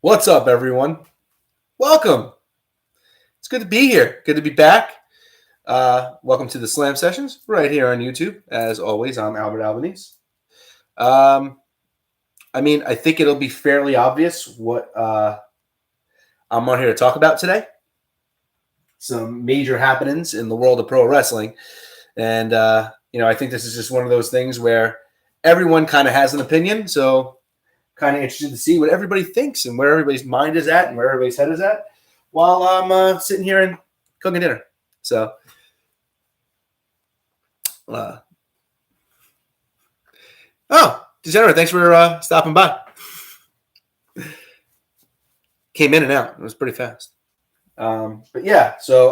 What's up, everyone? Welcome. It's good to be here. Good to be back. Welcome to the Slam Sessions right here on YouTube. As always, I'm Albert Albanese. Um, I think it'll be fairly obvious what I'm on here to talk about today. Some major happenings in the world of pro wrestling. And, I think this is just one of those things where everyone kind of has an opinion. So, kind of interested to see what everybody thinks and where everybody's mind is at and where everybody's head is at while I'm sitting here and cooking dinner. So, Degenerate, thanks for stopping by. Came in and out. It was pretty fast. But yeah, so,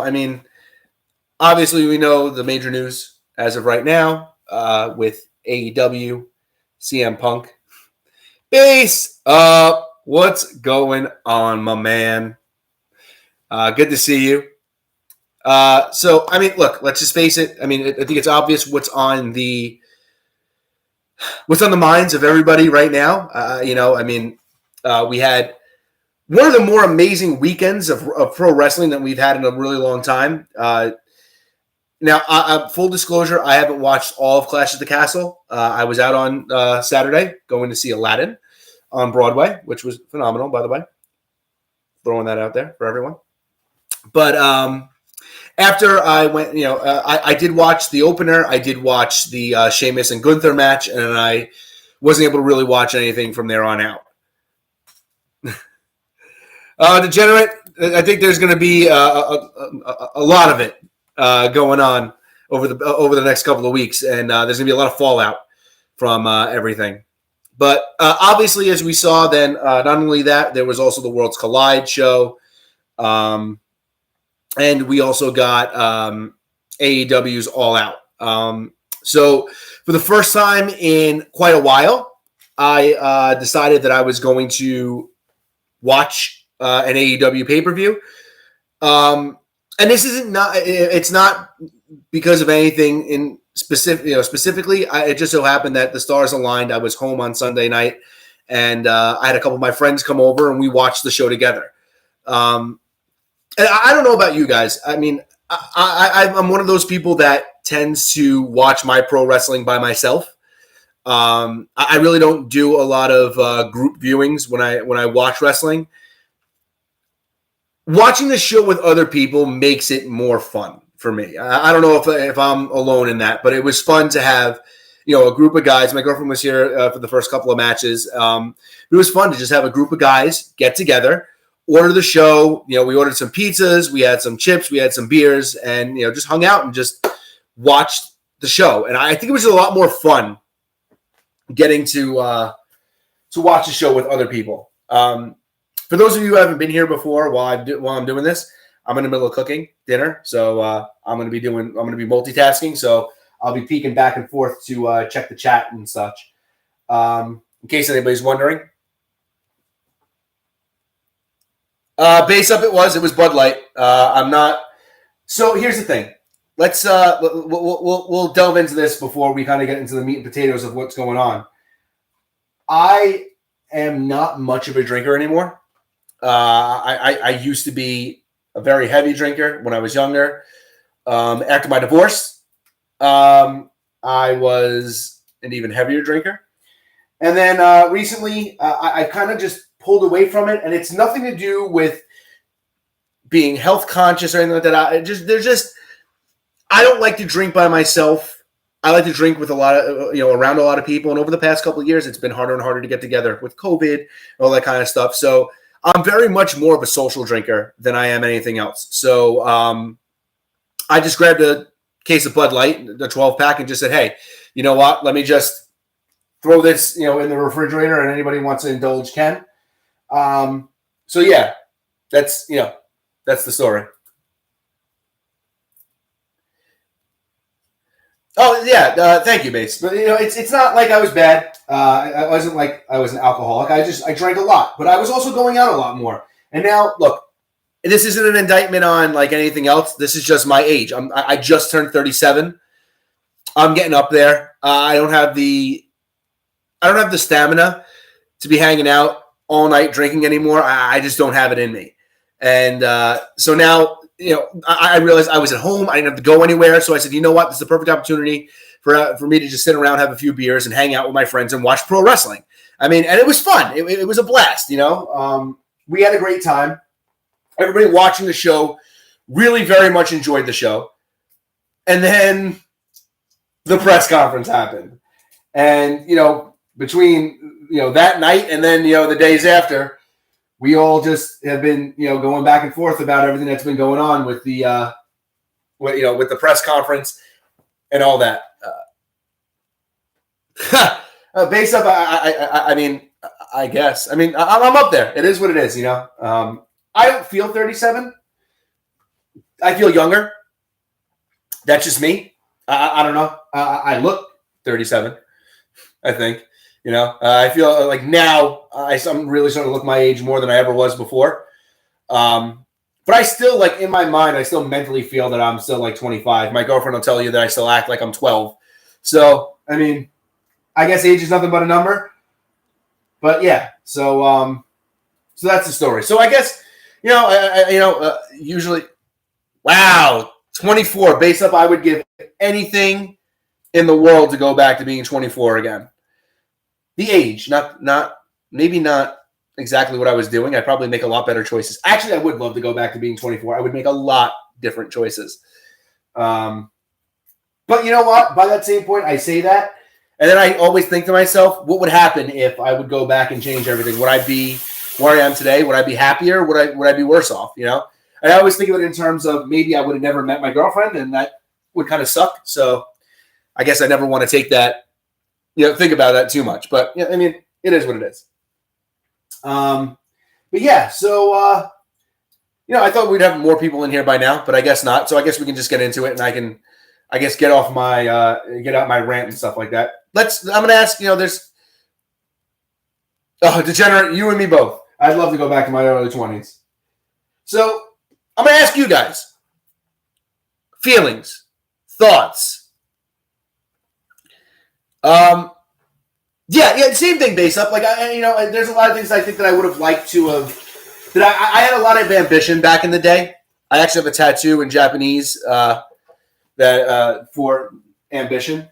obviously we know the major news as of right now with AEW, CM Punk. Base up. What's going on, my man? Good to see you. Look, let's just face it. I think it's obvious what's on the minds of everybody right now. We had one of the more amazing weekends of pro wrestling that we've had in a really long time. Now, full disclosure, I haven't watched all of Clash at the Castle. I was out on Saturday going to see Aladdin on Broadway, which was phenomenal, by the way. Throwing that out there for everyone. But after I went, I did watch the opener. I did watch the Sheamus and Gunther match, and I wasn't able to really watch anything from there on out. Degenerate, I think there's going to be a lot of it going on over the next couple of weeks, and there's going to be a lot of fallout from everything. But obviously, as we saw, then not only that, there was also the Worlds Collide show. And we also got AEW's All Out. So for the first time in quite a while, I decided that I was going to watch an AEW pay-per-view. And this it's not because of anything in specifically. It just so happened that the stars aligned. I was home on Sunday night, and I had a couple of my friends come over, and we watched the show together. And I don't know about you guys. I'm one of those people that tends to watch my pro wrestling by myself. I really don't do a lot of group viewings when I watch wrestling. Watching the show with other people makes it more fun for me. I don't know if I'm alone in that, but it was fun to have a group of guys. My girlfriend was here for the first couple of matches. It was fun to just have a group of guys get together, order the show. We ordered some pizzas, we had some chips, we had some beers, and just hung out and just watched the show. And I think it was a lot more fun getting to watch the show with other people. For those of you who haven't been here before, while I'm doing this, I'm in the middle of cooking dinner, so I'm going to be multitasking. So I'll be peeking back and forth to check the chat and such. In case anybody's wondering. Base up, it was Bud Light. I'm not. So here's the thing. Let's we'll delve into this before we kind of get into the meat and potatoes of what's going on. I am not much of a drinker anymore. I used to be a very heavy drinker when I was younger. After my divorce, I was an even heavier drinker. And then recently, I kind of just pulled away from it, and it's nothing to do with being health conscious or anything like that. I don't like to drink by myself. I like to drink with a lot of, around a lot of people. And over the past couple of years, it's been harder and harder to get together with COVID and all that kind of stuff. So I'm very much more of a social drinker than I am anything else. So I just grabbed a case of Bud Light, the 12 pack, and just said, hey, you know what? Let me just throw this, in the refrigerator, and anybody wants to indulge can. So yeah, that's the story. Oh yeah, thank you, Base. But it's not like I was bad. I wasn't like I was an alcoholic. I drank a lot, but I was also going out a lot more. And now, look, this isn't an indictment on like anything else. This is just my age. I just turned 37. I'm getting up there. I don't have the stamina to be hanging out all night drinking anymore. I just don't have it in me. And so now, I realized I was at home. I didn't have to go anywhere. So I said, you know what? This is the perfect opportunity for me to just sit around, have a few beers, and hang out with my friends and watch pro wrestling. I mean, and it was fun. It was a blast, We had a great time. Everybody watching the show really very much enjoyed the show. And then the press conference happened. And, between, that night and then, the days after, we all just have been, going back and forth about everything that's been going on with the, with the press conference and all that. Base up, I guess. I'm up there. It is what it is, I don't feel 37. I feel younger. That's just me. I don't know. I look 37, I think. I feel like now I'm really starting to look my age more than I ever was before. But I still, in my mind, I still mentally feel that I'm still 25. My girlfriend will tell you that I still act like I'm 12. So, I guess age is nothing but a number. But yeah, so that's the story. So I guess, usually, wow, 24. Base up, I would give anything in the world to go back to being 24 again. The age, maybe not exactly what I was doing. I'd probably make a lot better choices. Actually, I would love to go back to being 24. I would make a lot different choices. But you know what? By that same point, I say that. And then I always think to myself, what would happen if I would go back and change everything? Would I be where I am today? Would I be happier? Would I be worse off? I always think of it in terms of maybe I would have never met my girlfriend, and that would kind of suck. So I guess I never want to take that, think about that too much. But it is what it is. But yeah, so I thought we'd have more people in here by now, but I guess not. So I guess we can just get into it, and I can, get off my get out my rant and stuff like that. I'm going to ask. There's degenerate, you and me both. I'd love to go back to my early 20s. So I'm going to ask you guys feelings, thoughts. Yeah, same thing. Base up. There's a lot of things I think that I would have liked to have. That I had a lot of ambition back in the day. I actually have a tattoo in Japanese that for ambition.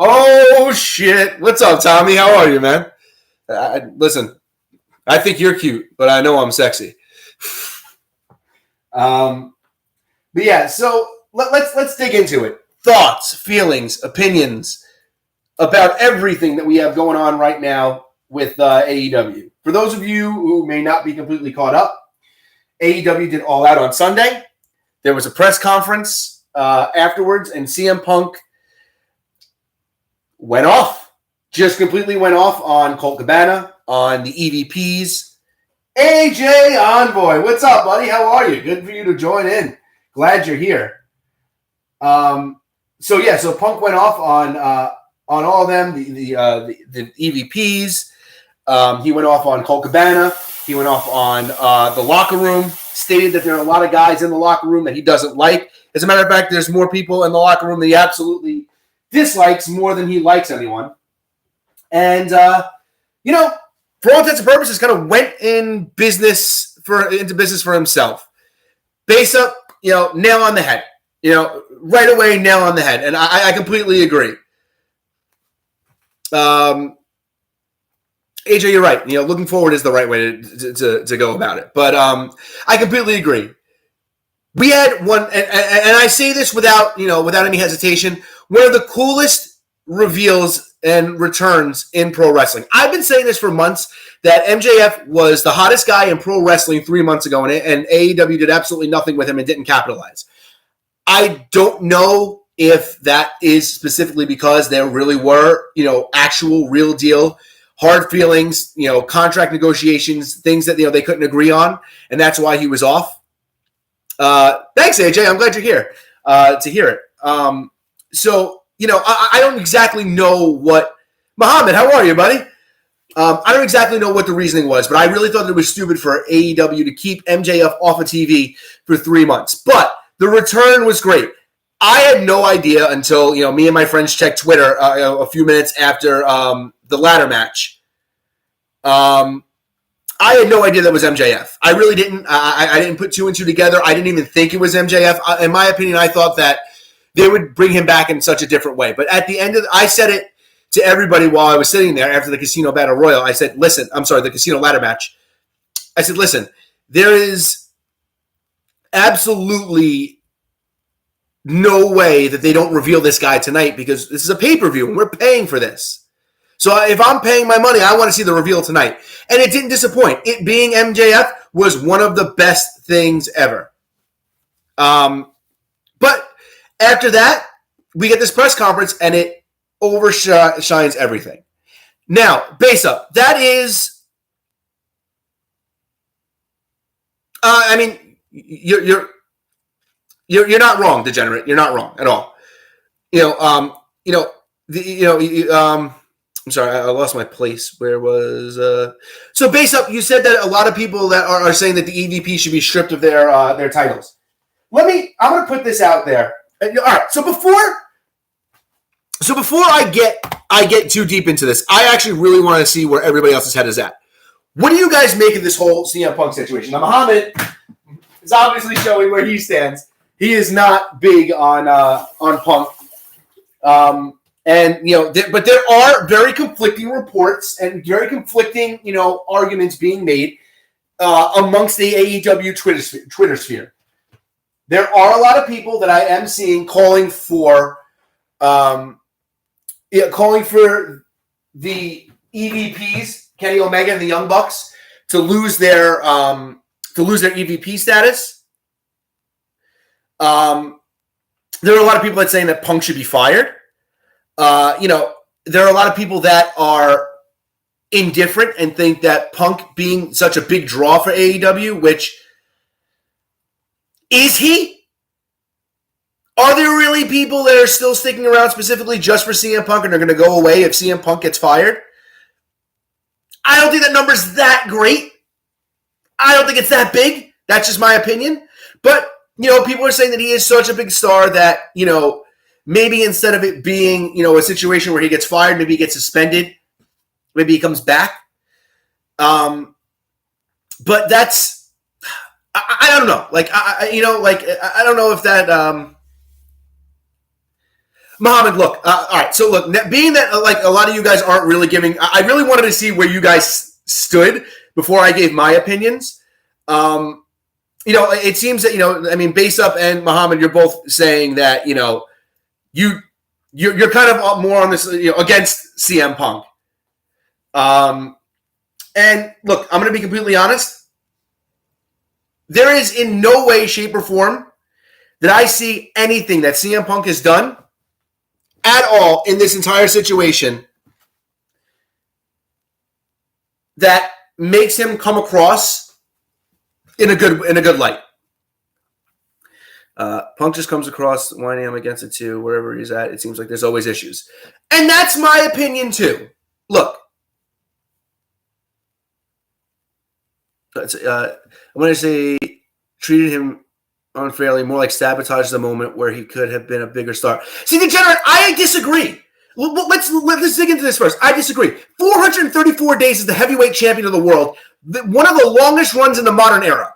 Oh shit! What's up, Tommy? How are you, man? Listen, I think you're cute, but I know I'm sexy. But yeah, so let's dig into it. Thoughts, feelings, opinions about everything that we have going on right now with AEW. For those of you who may not be completely caught up, AEW did All Out on Sunday. There was a press conference afterwards, and CM Punk went off. Just completely went off on Colt Cabana, on the EVPs. AJ Envoy, what's up, buddy? How are you? Good for you to join in. Glad you're here. So Punk went off on all of them, the EVPs. He went off on Colt Cabana. He went off on the locker room, stated that there are a lot of guys in the locker room that he doesn't like. As a matter of fact, there's more people in the locker room that he absolutely dislikes more than he likes anyone. And, for all intents and purposes, kind of went into business for himself. Base up, nail on the head. Right away, nail on the head. And I completely agree. AJ, you're right. Looking forward is the right way to go about it. But I completely agree. We had one, and I say this without any hesitation, one of the coolest reveals and returns in pro wrestling. I've been saying this for months, that MJF was the hottest guy in pro wrestling 3 months ago, and AEW did absolutely nothing with him and didn't capitalize. I don't know if that is specifically because there really were, actual real deal hard feelings, contract negotiations, things that they couldn't agree on, and that's why he was off. Thanks, AJ. I'm glad you're here to hear it. I don't exactly know what Muhammad. How are you, buddy? I don't exactly know what the reasoning was, but I really thought it was stupid for AEW to keep MJF off of TV for 3 months. But the return was great. I had no idea until me and my friends checked Twitter a few minutes after the ladder match. I had no idea that was MJF. I really didn't. I didn't put two and two together. I didn't even think it was MJF. In my opinion, I thought that they would bring him back in such a different way. But at the end of I said it to everybody while I was sitting there after the Casino Battle Royal. I said, listen, I'm sorry, the Casino Ladder match. I said, listen, there is absolutely no way that they don't reveal this guy tonight because this is a pay-per-view and we're paying for this. So if I'm paying my money, I want to see the reveal tonight. And it didn't disappoint. It being MJF was one of the best things ever. But after that, we get this press conference and it overshines everything. Now, base up. That is, I mean, you're not wrong, Degenerate. You're not wrong at all. I'm sorry, I lost my place. Where was so base up? You said that a lot of people that are saying that the EVP should be stripped of their titles. I'm going to put this out there. All right. So before I get too deep into this, I actually really want to see where everybody else's head is at. What do you guys make of this whole CM Punk situation? Now, Muhammad is obviously showing where he stands. He is not big on Punk. But there are very conflicting reports and very conflicting, arguments being made amongst the AEW Twitter sphere. There are a lot of people that I am seeing calling for the EVPs, Kenny Omega and the Young Bucks, to lose their EVP status. There are a lot of people that are saying that Punk should be fired. There are a lot of people that are indifferent and think that Punk being such a big draw for AEW, which is he? Are there really people that are still sticking around specifically just for CM Punk and are going to go away if CM Punk gets fired? I don't think that number's that great. I don't think it's that big. That's just my opinion. But, people are saying that he is such a big star that, maybe instead of it being, a situation where he gets fired, maybe he gets suspended, maybe he comes back. But that's, I don't know. I don't know if that, Muhammad, look, all right. So look, being that a lot of you guys aren't really giving, I really wanted to see where you guys stood before I gave my opinions. It seems that, Base Up and Muhammad, you're both saying that, you're kind of more on this, against CM Punk. And look, I'm going to be completely honest. There is in no way, shape, or form that I see anything that CM Punk has done at all in this entire situation that makes him come across in a good light. Punk just comes across whining him against it too. Wherever he's at, it seems like there's always issues. And that's my opinion too. Look, I'm going to say treated him unfairly, more like sabotage the moment where he could have been a bigger star. See, Degenerate, I disagree. Let's dig into this first. I disagree. 434 days as the heavyweight champion of the world, one of the longest runs in the modern era.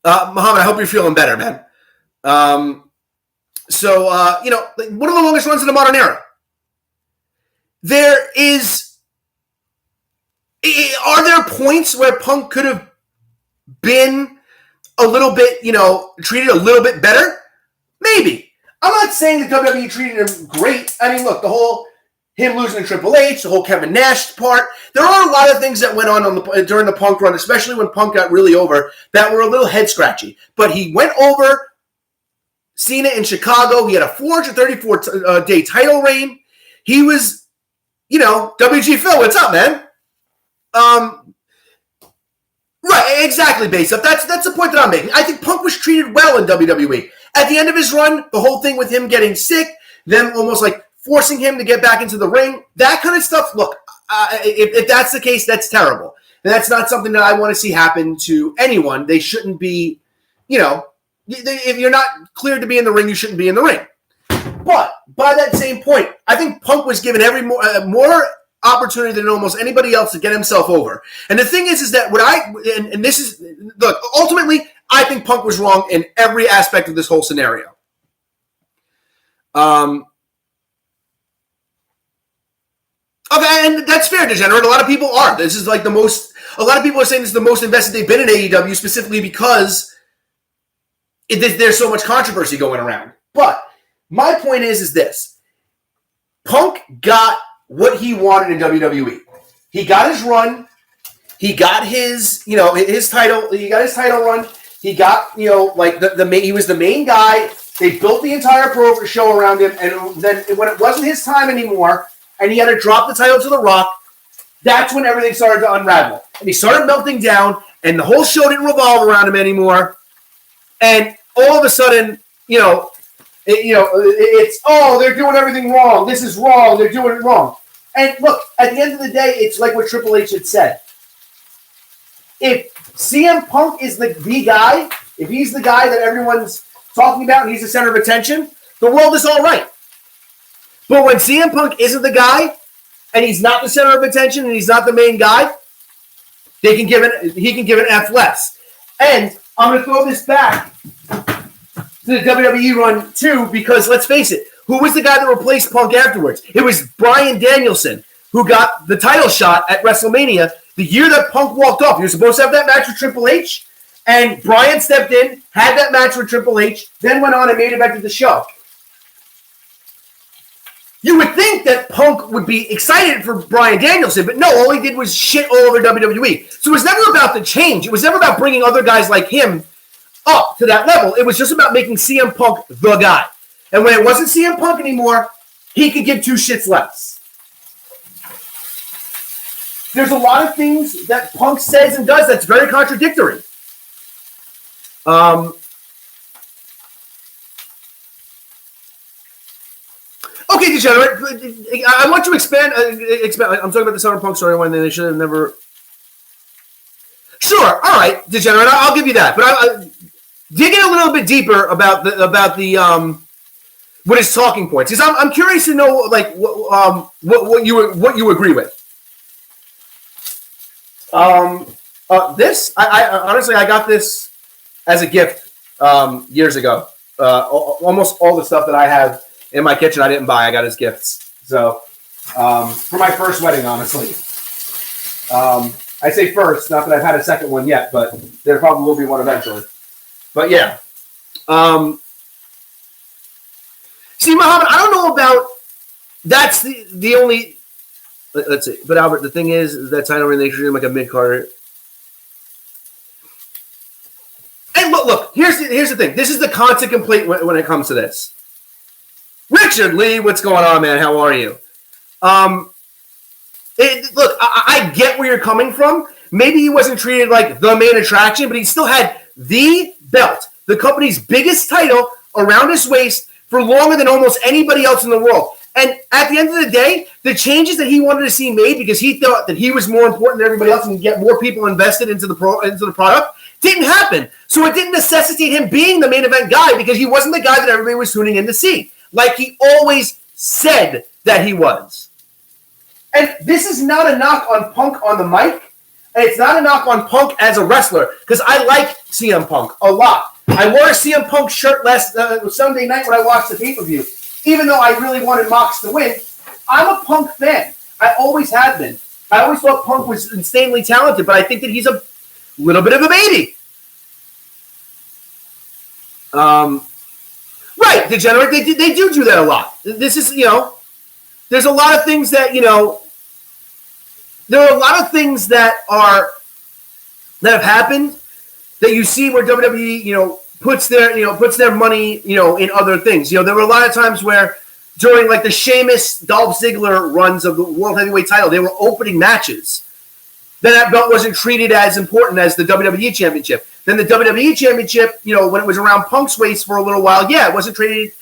Muhammad, I hope you're feeling better, man. One of the longest runs in the modern era. Are there points where Punk could have been a little bit, treated a little bit better? Maybe. I'm not saying that WWE treated him great. I mean, look, the whole him losing to Triple H, the whole Kevin Nash part. There are a lot of things that went on during the Punk run, especially when Punk got really over, that were a little head-scratchy. But he went over Cena in Chicago. He had a 434-day title reign. He was, WG Phil, what's up, man? Right, exactly, Base Up. That's the point that I'm making. I think Punk was treated well in WWE. At the end of his run, the whole thing with him getting sick, them almost like forcing him to get back into the ring, that kind of stuff, look, if that's the case, that's terrible. And that's not something that I want to see happen to anyone. They shouldn't be, if you're not cleared to be in the ring, you shouldn't be in the ring. But by that same point, I think Punk was given every more opportunity than almost anybody else to get himself over. And the thing is that this is, look, ultimately, I think Punk was wrong in every aspect of this whole scenario. Okay, and that's fair, Degenerate. A lot of people are. This is like a lot of people are saying this is the most invested they've been in AEW specifically because there's so much controversy going around. But my point is this. Punk got what he wanted in WWE. He got his run. He got his title. He got his title run. He got, he was the main guy. They built the entire show around him. And then when it wasn't his time anymore, and he had to drop the title to The Rock, that's when everything started to unravel. And he started melting down, and the whole show didn't revolve around him anymore. And all of a sudden, it's, they're doing everything wrong. This is wrong. They're doing it wrong. And look, at the end of the day, it's like what Triple H had said. If CM Punk is the guy, if he's the guy that everyone's talking about and he's the center of attention, the world is all right. But when CM Punk isn't the guy, and he's not the center of attention, and he's not the main guy, he can give an F less. And I'm going to throw this back to the WWE run too, because let's face it, who was the guy that replaced Punk afterwards? It was Bryan Danielson, who got the title shot at WrestleMania the year that Punk walked off. He was supposed to have that match with Triple H, and Bryan stepped in, had that match with Triple H, then went on and made it back to the show. You would think that Punk would be excited for Bryan Danielson, but no, all he did was shit all over WWE. So it was never about the change. It was never about bringing other guys like him up to that level. It was just about making CM Punk the guy. And when it wasn't CM Punk anymore, he could give two shits less. There's a lot of things that Punk says and does that's very contradictory. Okay, Degenerate, I want you to expand. I'm talking about the Summer Punk story when they should have never. Sure, all right, Degenerate, I'll give you that. But dig in a little bit deeper about the what his talking points. Because I'm curious to know like what you agree with. This I honestly I got this as a gift years ago. Almost all the stuff that I have in my kitchen I didn't buy. I got as gifts. So for my first wedding, honestly. I say first, not that I've had a second one yet, but there probably will be one eventually. But yeah. See, Muhammad, I don't know about that's the only let's see. But Albert, the thing is that title ring they treat him like a mid-carder. And look, here's the thing. This is the constant complaint when it comes to this. Richard Lee, what's going on, man? How are you? Look, I get where you're coming from. Maybe he wasn't treated like the main attraction, but he still had the belt, the company's biggest title, around his waist for longer than almost anybody else in the world. And at the end of the day, the changes that he wanted to see made because he thought that he was more important than everybody else and get more people invested into the product didn't happen. So it didn't necessitate him being the main event guy because he wasn't the guy that everybody was tuning in to see, like he always said that he was. And this is not a knock on Punk on the mic, and it's not a knock on Punk as a wrestler, because I like CM Punk a lot. I wore a CM Punk shirt last Sunday night when I watched the pay-per-view. Even though I really wanted Mox to win, I'm a Punk fan. I always have been. I always thought Punk was insanely talented, but I think that he's a little bit of a baby. Right, Degenerate, they do that a lot. This is, there's a lot of things that, there are a lot of things that have happened that you see where WWE, puts their money, in other things. There were a lot of times where during like the Sheamus, Dolph Ziggler runs of the World Heavyweight title, they were opening matches. Then that belt wasn't treated as important as the WWE Championship. Then the WWE Championship, when it was around Punk's waist for a little while, it wasn't treated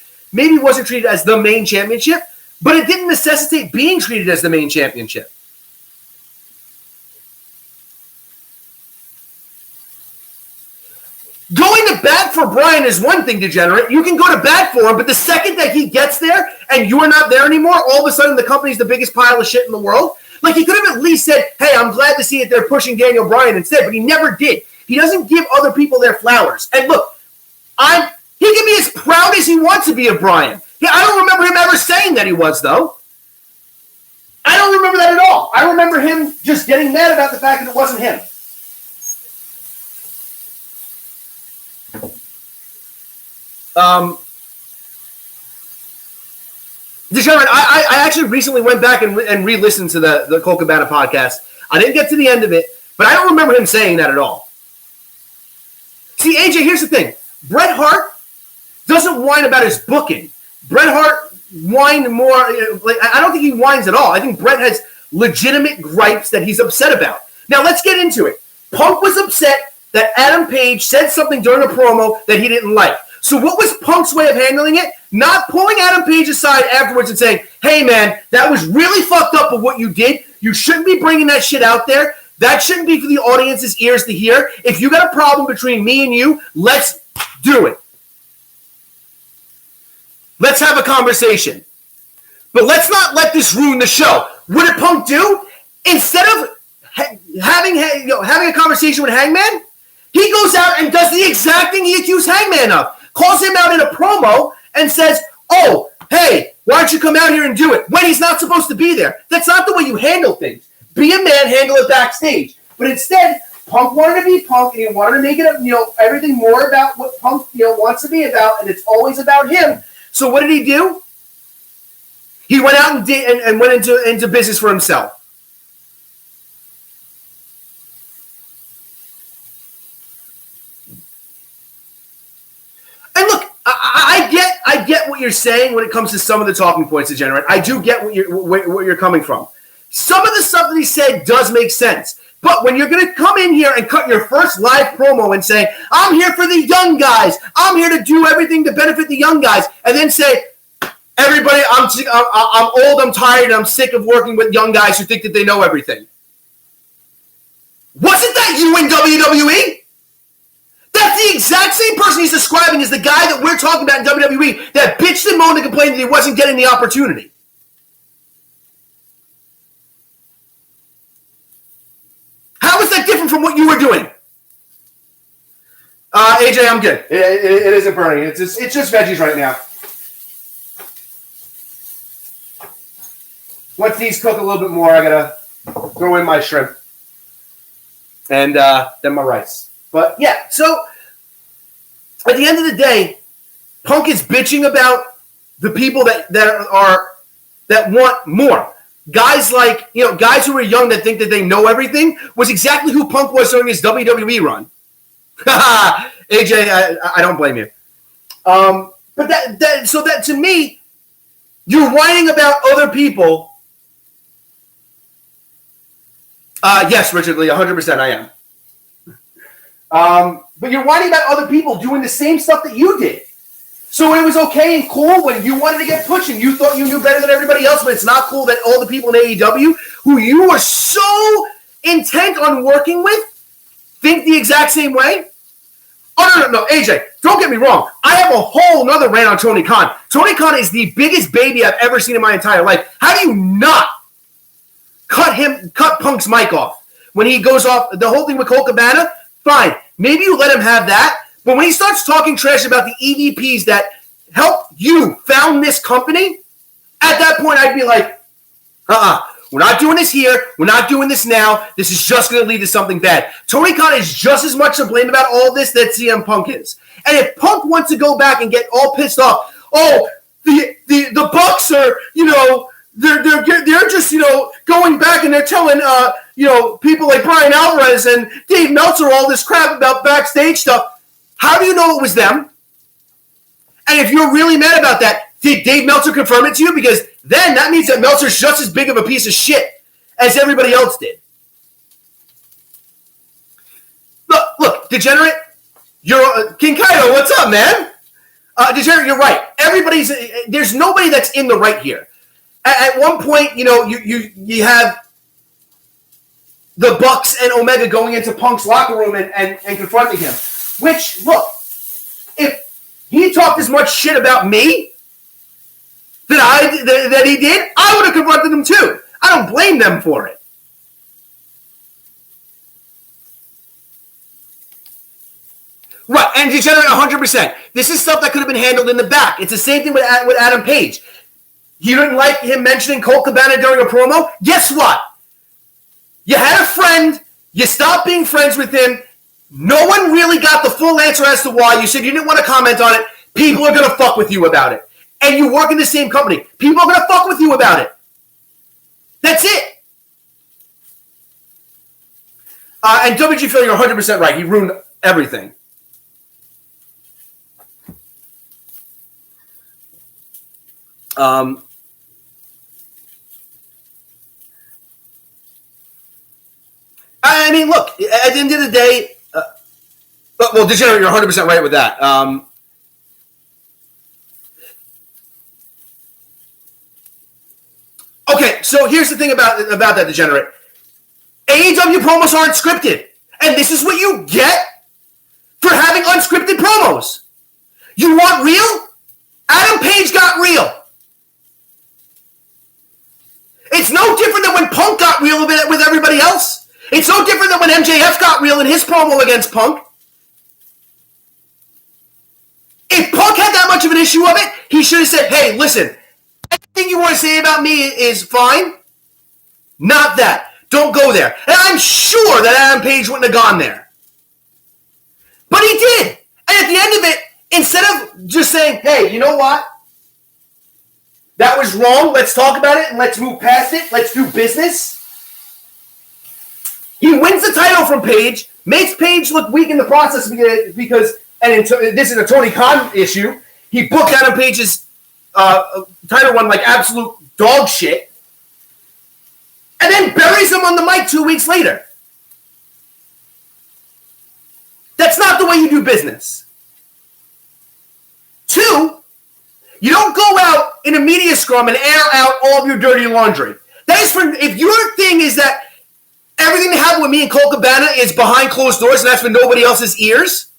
as the main championship, but it didn't necessitate being treated as the main championship. Going to bat for Bryan is one thing, Degenerate. You can go to bat for him, but the second that he gets there and you're not there anymore, all of a sudden the company's the biggest pile of shit in the world. Like, he could have at least said, hey, I'm glad to see that they're pushing Daniel Bryan instead, but he never did. He doesn't give other people their flowers. And look, he can be as proud as he wants to be of Bryan. I don't remember him ever saying that he was, though. I don't remember that at all. I remember him just getting mad about the fact that it wasn't him. Degenerate, I actually recently went back and re-listened to the Colt Cabana podcast. I didn't get to the end of it, but I don't remember him saying that at all. See, AJ, here's the thing. Bret Hart doesn't whine about his booking. Bret Hart whined more. I don't think he whines at all. I think Bret has legitimate gripes that he's upset about. Now, let's get into it. Punk was upset that Adam Page said something during a promo that he didn't like. So what was Punk's way of handling it? Not pulling Adam Page aside afterwards and saying, hey, man, that was really fucked up with what you did. You shouldn't be bringing that shit out there. That shouldn't be for the audience's ears to hear. If you got a problem between me and you, let's do it. Let's have a conversation. But let's not let this ruin the show. What did Punk do? Instead of having a conversation with Hangman, he goes out and does the exact thing he accused Hangman of. Calls him out in a promo and says, oh, hey, why don't you come out here and do it? When he's not supposed to be there. That's not the way you handle things. Be a man, handle it backstage. But instead, Punk wanted to be Punk, and he wanted to make it, everything more about what Punk, wants to be about, and it's always about him. So what did he do? He went out and went into business for himself. And look, I get what you're saying when it comes to some of the talking points, Degenerate. I do get where you're coming from. Some of the stuff that he said does make sense. But when you're going to come in here and cut your first live promo and say, I'm here for the young guys. I'm here to do everything to benefit the young guys. And then say, everybody, I'm old, I'm tired, and I'm sick of working with young guys who think that they know everything. Wasn't that you in WWE? That's the exact same person he's describing as the guy that we're talking about in WWE that bitched and moaned and complained that he wasn't getting the opportunity. How is that different from what you were doing? AJ, I'm good. It isn't burning. It's just veggies right now. Once these cook a little bit more, I gotta throw in my shrimp and then my rice. But yeah, so at the end of the day, Punk is bitching about the people that want more. Guys like, guys who are young that think that they know everything was exactly who Punk was during his WWE run. AJ, I don't blame you. But that to me, you're whining about other people. Yes, Richard Lee, 100% I am. But you're whining about other people doing the same stuff that you did. So it was okay and cool when you wanted to get pushed and you thought you knew better than everybody else, but it's not cool that all the people in AEW who you were so intent on working with think the exact same way? Oh, no, AJ, don't get me wrong. I have a whole nother rant on Tony Khan. Tony Khan is the biggest baby I've ever seen in my entire life. How do you not cut Punk's mic off when he goes off? The whole thing with Colt Cabana, fine. Maybe you let him have that. But when he starts talking trash about the EVPs that helped you found this company, at that point I'd be like, we're not doing this here. We're not doing this now. This is just going to lead to something bad. Tony Khan is just as much to blame about all this that CM Punk is. And if Punk wants to go back and get all pissed off, the Bucks are, they're just, going back and they're telling, people like Brian Alvarez and Dave Meltzer all this crap about backstage stuff. How do you know it was them? And if you're really mad about that, did Dave Meltzer confirm it to you? Because then that means that Meltzer's just as big of a piece of shit as everybody else did. Look, Degenerate, you're King Kaido, what's up, man? Degenerate, you're right. There's nobody that's in the right here. At one point, you have the Bucks and Omega going into Punk's locker room and confronting him. Which, look, if he talked as much shit about me that he did, I would have confronted him too. I don't blame them for it. Right, and Degenerate 100%. This is stuff that could have been handled in the back. It's the same thing with Adam Page. You didn't like him mentioning Colt Cabana during a promo? Guess what? You had a friend. You stopped being friends with him. No one really got the full answer as to why. You said you didn't want to comment on it. People are going to fuck with you about it. And you work in the same company. People are going to fuck with you about it. That's it. And WG Phil, you're 100% right. He ruined everything. I mean, look, at the end of the day, well, Degenerate, you're 100% right with that. Okay, so here's the thing about that, Degenerate. AEW promos aren't scripted, and this is what you get for having unscripted promos. You want real? Adam Page got real. It's no different than when Punk got real with everybody else. It's no different than when MJF got real in his promo against Punk. If Punk had that much of an issue of it, he should have said, hey, listen, anything you want to say about me is fine. Not that. Don't go there. And I'm sure that Adam Page wouldn't have gone there. But he did. And at the end of it, instead of just saying, hey, you know what? That was wrong. Let's talk about it and let's move past it. Let's do business. He wins the title from Page, makes Page look weak in the process because and this is a Tony Khan issue, he booked Adam Page's title run like absolute dog shit, and then buries him on the mic 2 weeks later. That's not the way you do business. 2, you don't go out in a media scrum and air out all of your dirty laundry. That is for, if your thing is that everything that happened with me and Colt Cabana is behind closed doors and that's for nobody else's ears,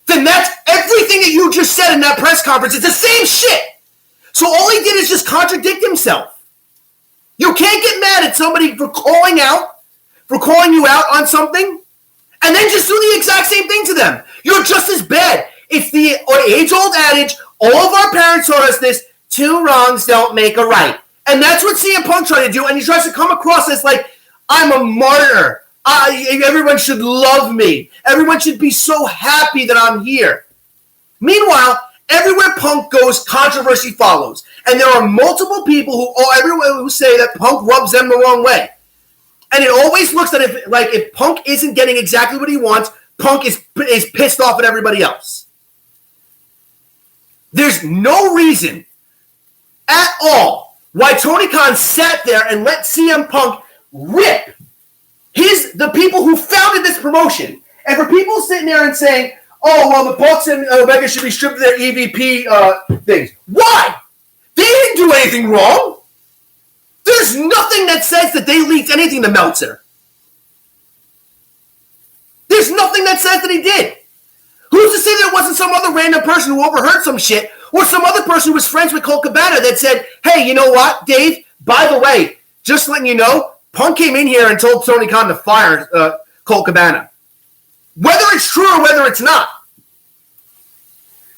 then that's everything that you just said in that press conference. It's the same shit. So all he did is just contradict himself. You can't get mad at somebody for calling you out on something, and then just do the exact same thing to them. You're just as bad. It's the age-old adage, all of our parents taught us this, 2 wrongs don't make a right. And that's what CM Punk tried to do, and he tries to come across as like, I'm a martyr. Everyone should love me. Everyone should be so happy that I'm here. Meanwhile, everywhere Punk goes, controversy follows. And there are multiple people who say that Punk rubs them the wrong way. And it always looks that if Punk isn't getting exactly what he wants, Punk is pissed off at everybody else. There's no reason at all why Tony Khan sat there and let CM Punk rip the people who founded this promotion. And for people sitting there and saying, oh, well, the Bucks and Omega should be stripped of their EVP things. Why? They didn't do anything wrong. There's nothing that says that they leaked anything to Meltzer. There's nothing that says that he did. Who's to say there wasn't some other random person who overheard some shit, or some other person who was friends with Colt Cabana that said, hey, you know what, Dave? By the way, just letting you know, Punk came in here and told Tony Khan to fire Colt Cabana. Whether it's true or whether it's not.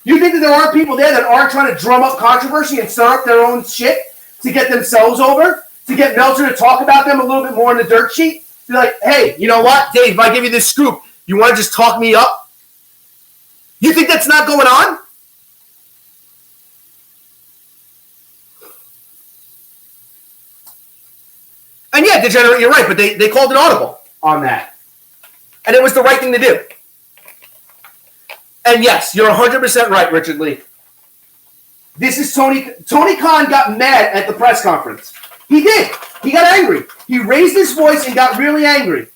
You think that there aren't people there that aren't trying to drum up controversy and stir up their own shit to get themselves over? To get Meltzer to talk about them a little bit more in the dirt sheet? Be like, hey, you know what, Dave, if I give you this scoop, you want to just talk me up? You think that's not going on? And yeah, Degenerate, you're right, but they called an audible on that. And it was the right thing to do. And yes, you're 100% right, Richard Lee. This is Tony Khan got mad at the press conference. He did. He got angry. He raised his voice and got really angry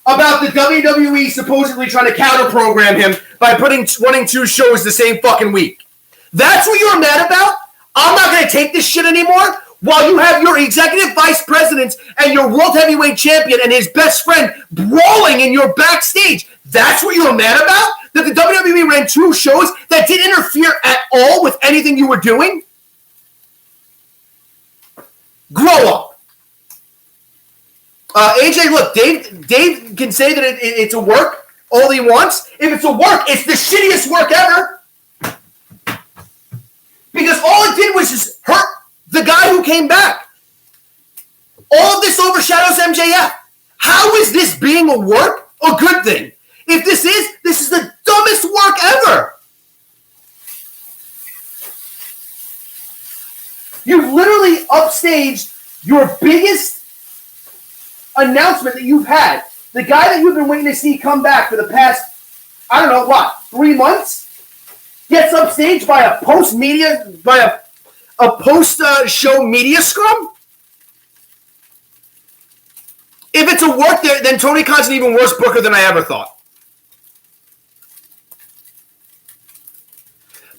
about the WWE supposedly trying to counter-program him by running 2 shows the same fucking week. That's what you're mad about? I'm not going to take this shit anymore? While you have your executive vice president and your world heavyweight champion and his best friend brawling in your backstage. That's what you're mad about? That the WWE ran 2 shows that didn't interfere at all with anything you were doing? Grow up. AJ, look, Dave can say that it's a work all he wants. If it's a work, it's the shittiest work ever. Because all it did was just hurt the guy who came back. All of this overshadows MJF. How is this being a work a good thing? If this is the dumbest work ever. You literally upstaged your biggest announcement that you've had. The guy that you've been waiting to see come back for the past, 3 months? Gets upstaged by a post-media, by a post-show media scrum? If it's a work there, then Tony Khan's an even worse booker than I ever thought.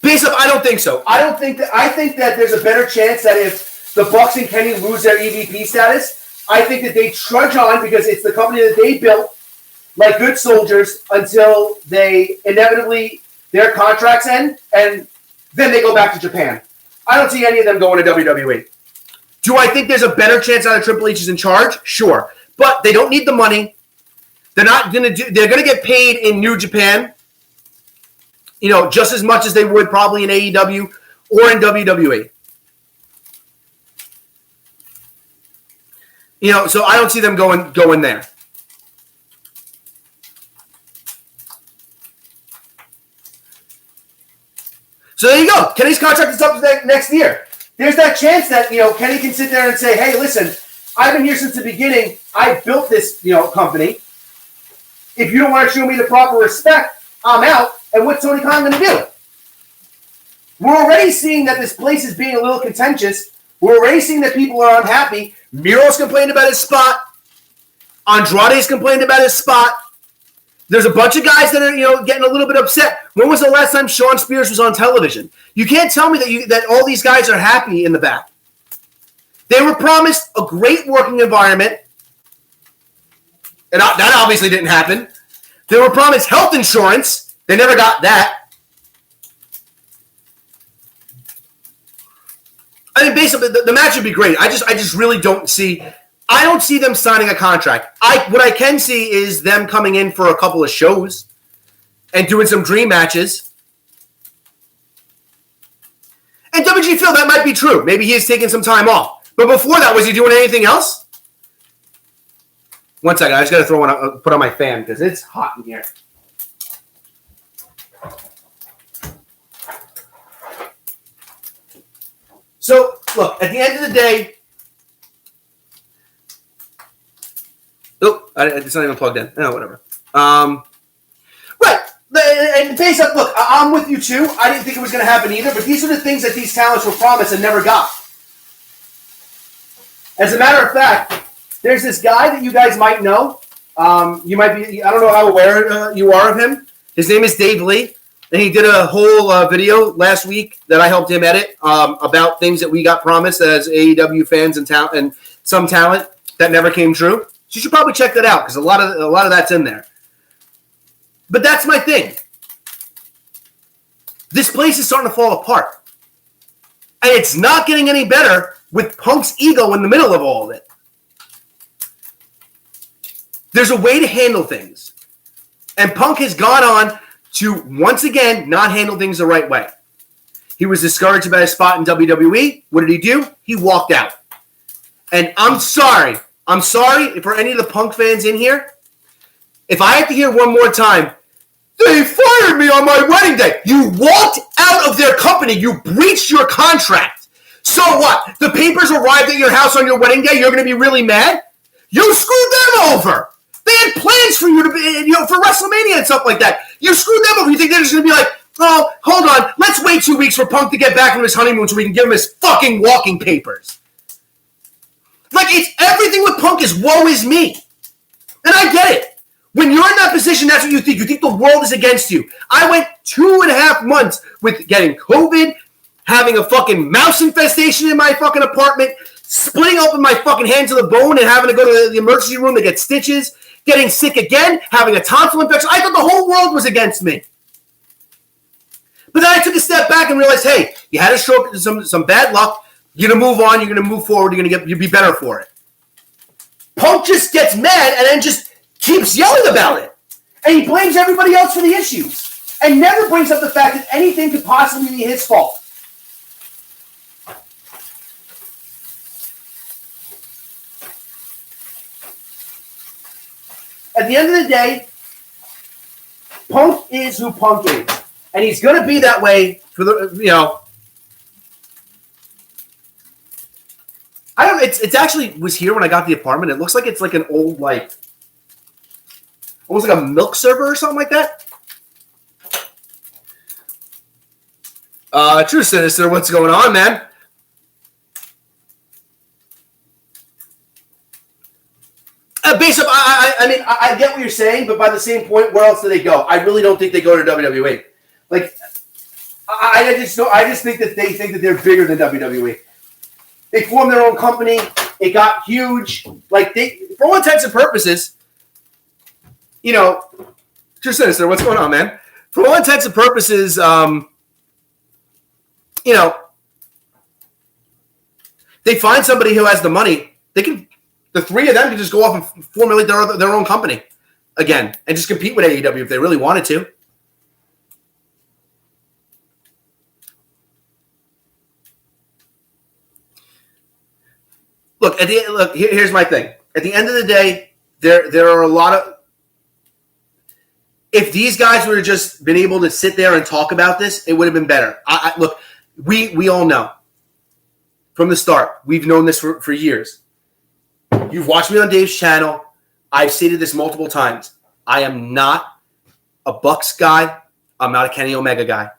Base up, I don't think so. I think that there's a better chance that if the Bucks and Kenny lose their EVP status, I think that they trudge on because it's the company that they built like good soldiers until they inevitably their contracts end and then they go back to Japan. I don't see any of them going to WWE. Do I think there's a better chance now that Triple H is in charge? Sure. But they don't need the money. They're going to get paid in New Japan, just as much as they would probably in AEW or in WWE. So I don't see them going there. So there you go. Kenny's contract is up next year. There's that chance that, Kenny can sit there and say, hey, listen, I've been here since the beginning. I built this, company. If you don't want to show me the proper respect, I'm out. And what's Tony Khan going to do? We're already seeing that this place is being a little contentious. We're already seeing that people are unhappy. Miro's complained about his spot. Andrade's complained about his spot. There's a bunch of guys that are, getting a little bit upset. When was the last time Shawn Spears was on television? You can't tell me that all these guys are happy in the back. They were promised a great working environment, and that obviously didn't happen. They were promised health insurance. They never got that. I mean, basically, the match would be great. I just really don't see. I don't see them signing a contract. What I can see is them coming in for a couple of shows and doing some dream matches. And WG Phil, that might be true. Maybe he is taking some time off. But before that, was he doing anything else? One second, I just got to put on my fan because it's hot in here. So, look, at the end of the day, it's not even plugged in. No, whatever. Right. And face up, look, I'm with you too. I didn't think it was going to happen either, but these are the things that these talents were promised and never got. As a matter of fact, there's this guy that you guys might know. You might be, I don't know how aware you are of him. His name is Dave Lee, and he did a whole video last week that I helped him edit about things that we got promised as AEW fans and some talent that never came true. So you should probably check that out because a lot of that's in there. But that's my thing. This place is starting to fall apart. And it's not getting any better with Punk's ego in the middle of all of it. There's a way to handle things. And Punk has gone on to, once again, not handle things the right way. He was discouraged about his spot in WWE. What did he do? He walked out. And I'm sorry. I'm sorry for any of the Punk fans in here. If I have to hear one more time, they fired me on my wedding day. You walked out of their company. You breached your contract. So what? The papers arrived at your house on your wedding day. You're going to be really mad? You screwed them over. They had plans for you to be, for WrestleMania and stuff like that. You screwed them over. You think they're just going to be like, oh, hold on. Let's wait 2 weeks for Punk to get back from his honeymoon so we can give him his fucking walking papers. Like, it's everything with Punk is woe is me. And I get it. When you're in that position, that's what you think. You think the world is against you. I went 2.5 months with getting COVID, having a fucking mouse infestation in my fucking apartment, splitting open my fucking hand to the bone and having to go to the emergency room to get stitches, getting sick again, having a tonsil infection. I thought the whole world was against me. But then I took a step back and realized, hey, you had a stroke, some bad luck. You're going to move on. You're going to move forward. You'll be better for it. Punk just gets mad and then just keeps yelling about it. And he blames everybody else for the issues. And never brings up the fact that anything could possibly be his fault. At the end of the day, Punk is who Punk is. And he's going to be that way for the, I don't. It's actually was here when I got the apartment. It looks like it's like an old almost like a milk server or something like that. True Sinister, what's going on, man? Based up, I mean, I get what you're saying, but by the same point, where else do they go? I really don't think they go to WWE. Like, I just think that they think that they're bigger than WWE. They formed their own company. It got huge. Like, for all intents and purposes, True Sinister, what's going on, man? For all intents and purposes, they find somebody who has the money. The three of them can just go off and formulate their own company again and just compete with AEW if they really wanted to. Look, here's my thing. At the end of the day, there are a lot of... If these guys would have just been able to sit there and talk about this, it would have been better. Look, we all know from the start. We've known this for years. You've watched me on Dave's channel. I've stated this multiple times. I am not a Bucks guy. I'm not a Kenny Omega guy.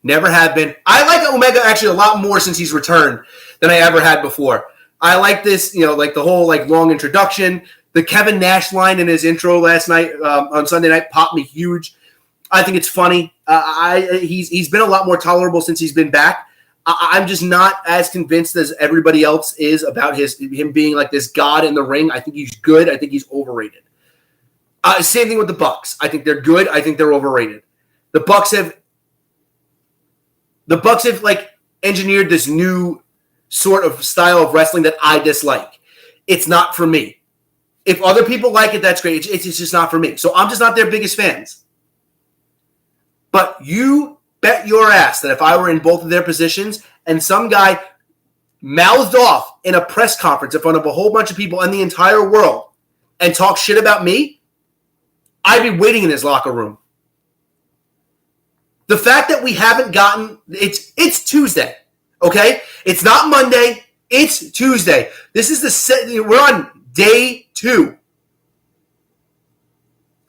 Never have been. I like Omega actually a lot more since he's returned than I ever had before. I like this, like the whole long introduction. The Kevin Nash line in his intro last night on Sunday night popped me huge. I think it's funny. He's been a lot more tolerable since he's been back. I'm just not as convinced as everybody else is about him being like this god in the ring. I think he's good. I think he's overrated. Same thing with the Bucks. I think they're good. I think they're overrated. The Bucks have engineered this new sort of style of wrestling that I dislike. It's not for me. If other people like it, that's great. It's just not for me. So I'm just not their biggest fans. But you bet your ass that if I were in both of their positions and some guy mouthed off in a press conference in front of a whole bunch of people in the entire world and talked shit about me, I'd be waiting in his locker room. The fact that we haven't gotten it's Tuesday, okay? It's not Monday. It's Tuesday. We're on day 2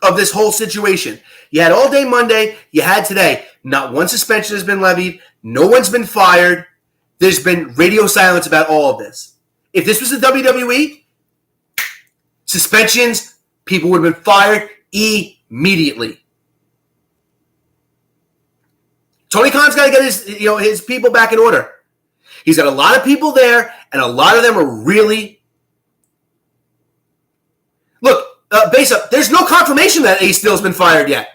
of this whole situation. You had all day Monday. You had today. Not one suspension has been levied. No one's been fired. There's been radio silence about all of this. If this was the WWE, suspensions, people would have been fired immediately. Tony Khan's got to get his people back in order. He's got a lot of people there, and a lot of them are really... Look, base up, there's no confirmation that Ace Steel's been fired yet.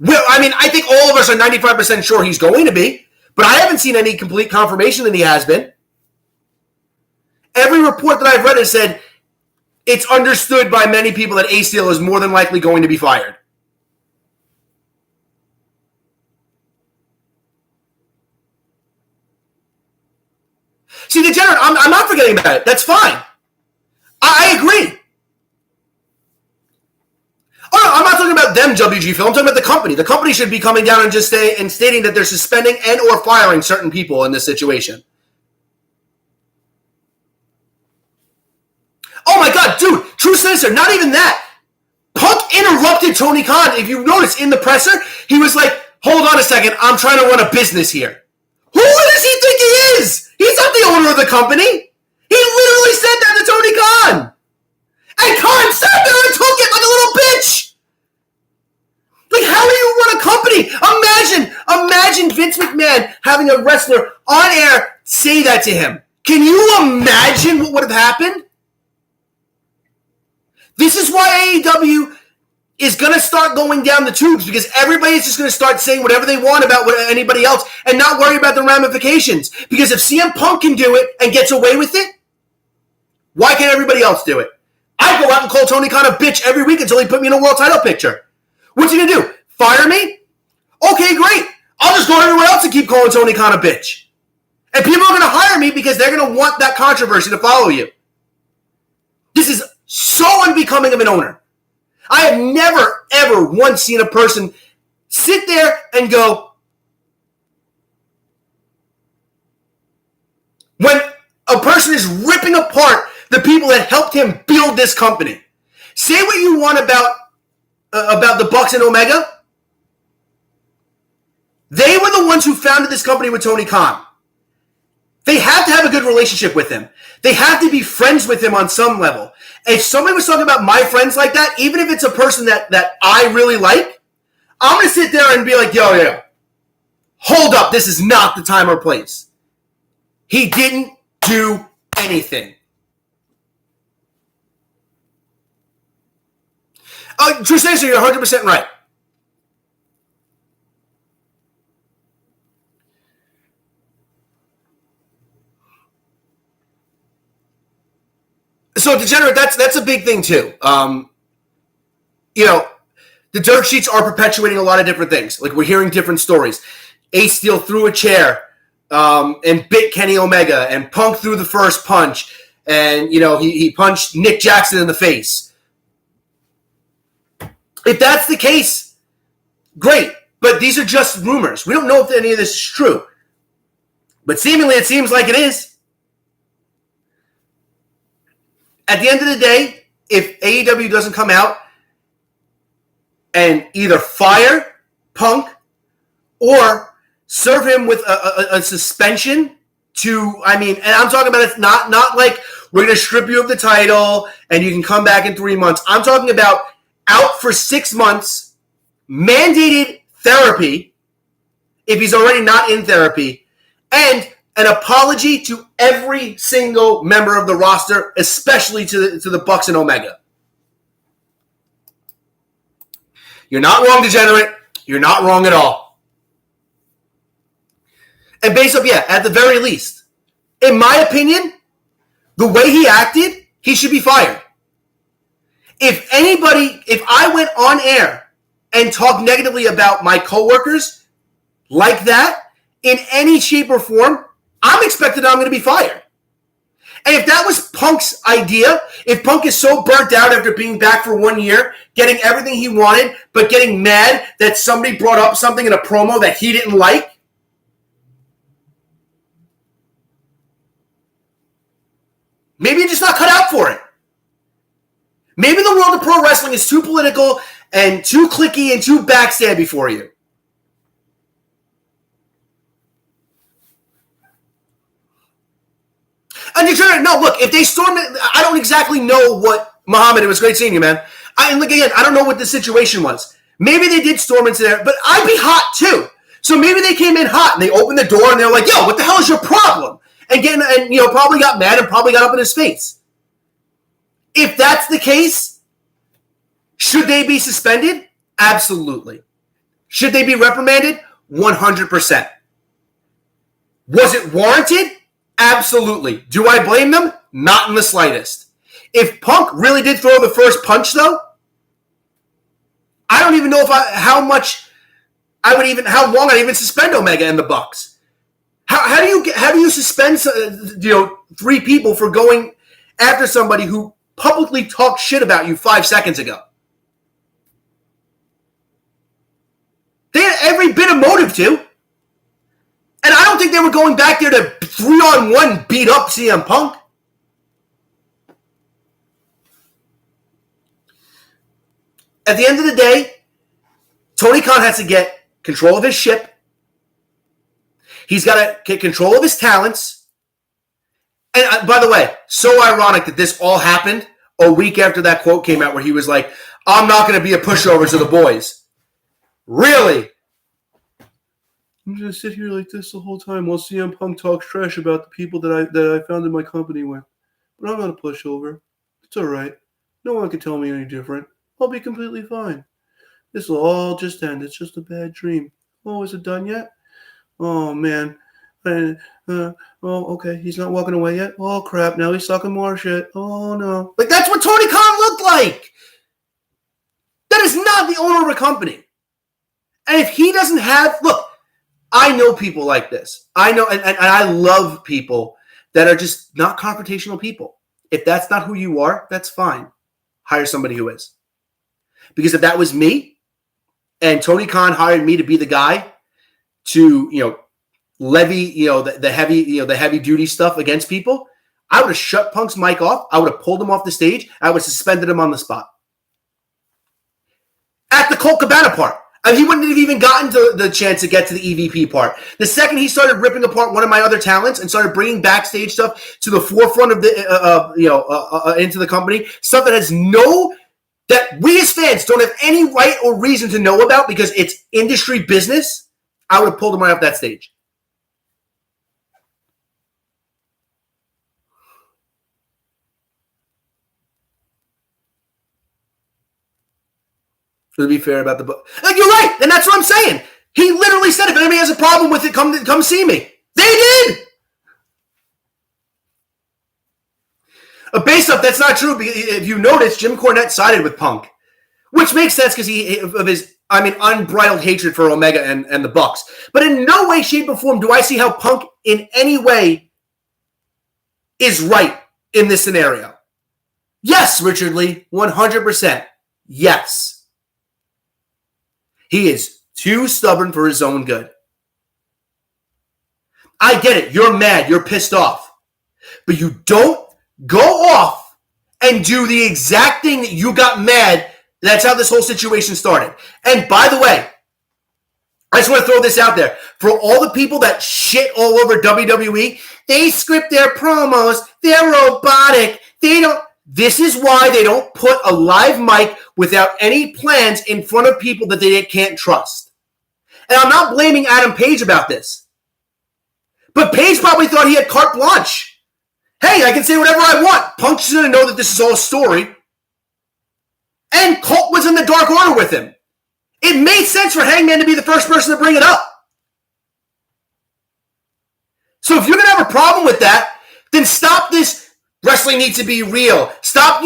I think all of us are 95% sure he's going to be, but I haven't seen any complete confirmation that he has been. Every report that I've read has said it's understood by many people that Ace Steel is more than likely going to be fired. See, Degenerate, I'm not forgetting about it. That's fine. I agree. Oh, no, I'm not talking about them, WG Phil. I'm talking about the company. The company should be coming down and just stating that they're suspending and or firing certain people in this situation. Oh, my God, dude. True Sinister, not even that. Punk interrupted Tony Khan. If you notice in the presser, he was like, hold on a second. I'm trying to run a business here. Who does he think he is? He's not the owner of the company. He literally said that to Tony Khan. And Khan sat there and took it like a little bitch. Like, how do you run a company? Imagine Vince McMahon having a wrestler on air say that to him. Can you imagine what would have happened? This is why AEW is going to start going down the tubes because everybody's just going to start saying whatever they want about anybody else and not worry about the ramifications. Because if CM Punk can do it and gets away with it, why can't everybody else do it? I go out and call Tony Khan a bitch every week until he put me in a world title picture. What's he going to do? Fire me? Okay, great. I'll just go everywhere else and keep calling Tony Khan a bitch. And people are going to hire me because they're going to want that controversy to follow you. This is so unbecoming of an owner. I have never, ever once seen a person sit there and go, when a person is ripping apart the people that helped him build this company. Say what you want about the Bucks and Omega. They were the ones who founded this company with Tony Khan. They have to have a good relationship with him. They have to be friends with him on some level. If somebody was talking about my friends like that, even if it's a person that I really like, I'm going to sit there and be like, yo, hold up. This is not the time or place. He didn't do anything. True Sensor, you're 100% right. So, Degenerate, that's a big thing, too. The dirt sheets are perpetuating a lot of different things. Like, we're hearing different stories. Ace Steel threw a chair and bit Kenny Omega, and Punk threw the first punch, and, he punched Nick Jackson in the face. If that's the case, great. But these are just rumors. We don't know if any of this is true. But seemingly it seems like it is. At the end of the day, if AEW doesn't come out and either fire Punk or serve him with a suspension and I'm talking about it's not like we're going to strip you of the title and you can come back in 3 months. I'm talking about out for 6 months, mandated therapy, if he's already not in therapy, and an apology to every single member of the roster, especially to the Bucks and Omega. You're not wrong, Degenerate. You're not wrong at all. And based up, at the very least, in my opinion, the way he acted, he should be fired. If I went on air and talked negatively about my coworkers like that, in any shape or form, I'm expecting I'm going to be fired. And if that was Punk's idea, if Punk is so burnt out after being back for 1 year, getting everything he wanted, but getting mad that somebody brought up something in a promo that he didn't like, maybe you're just not cut out for it. Maybe the world of pro wrestling is too political and too cliquey and too backstabby for you. And no, look, if they storm it, I don't exactly know what, Muhammad, it was great seeing you, man. I don't know what the situation was. Maybe they did storm into there, but I'd be hot too. So maybe they came in hot and they opened the door and they're like, yo, what the hell is your problem? And probably got mad and probably got up in his face. If that's the case, should they be suspended? Absolutely. Should they be reprimanded? 100%. Was it warranted? Absolutely. Do I blame them? Not in the slightest. If Punk really did throw the first punch, though, I don't even know how long I'd even suspend Omega and the Bucks. How do you suspend 3 people for going after somebody who publicly talked shit about you 5 seconds ago? They had every bit of motive to. And I don't think they were going back there to 3-on-1 beat up CM Punk. At the end of the day, Tony Khan has to get control of his ship. He's got to get control of his talents. And by the way, so ironic that this all happened a week after that quote came out where he was like, I'm not going to be a pushover to the boys. Really? I'm going to sit here like this the whole time while CM Punk talks trash about the people that I founded my company with. But I'm not a pushover. It's all right. No one can tell me any different. I'll be completely fine. This will all just end. It's just a bad dream. Oh, is it done yet? Oh, man. Oh, okay. He's not walking away yet. Oh, crap. Now he's sucking more shit. Oh, no. Like, that's what Tony Khan looked like. That is not the owner of a company. And if he doesn't have, look, I know people like this. I know, and I love people that are just not confrontational people. If that's not who you are, that's fine. Hire somebody who is. Because if that was me, and Tony Khan hired me to be the guy to, levy, the heavy duty stuff against people, I would have shut Punk's mic off. I would have pulled him off the stage. I would have suspended him on the spot. At the Colt Cabana part. And he wouldn't have even gotten to the chance to get to the EVP part. The second he started ripping apart one of my other talents and started bringing backstage stuff to the forefront of the, into the company, stuff that we as fans don't have any right or reason to know about because it's industry business, I would have pulled him right off that stage. To be fair about the book. Like, you're right, and that's what I'm saying. He literally said, if anybody has a problem with it, come see me. They did! Based off, that's not true. If you notice, Jim Cornette sided with Punk, which makes sense because of his, unbridled hatred for Omega and the Bucks. But in no way, shape, or form do I see how Punk in any way is right in this scenario. Yes, Richard Lee, 100%. Yes. He is too stubborn for his own good. I get it. You're mad. You're pissed off. But you don't go off and do the exact thing that you got mad. That's how this whole situation started. And by the way, I just want to throw this out there. For all the people that shit all over WWE, they script their promos. They're robotic. This is why they don't put a live mic without any plans in front of people that they can't trust. And I'm not blaming Adam Page about this. But Page probably thought he had carte blanche. Hey, I can say whatever I want. Punk's going to know that this is all a story. And Colt was in the Dark Order with him. It made sense for Hangman to be the first person to bring it up. So if you're going to have a problem with that, then stop this. Wrestling needs to be real. Stop,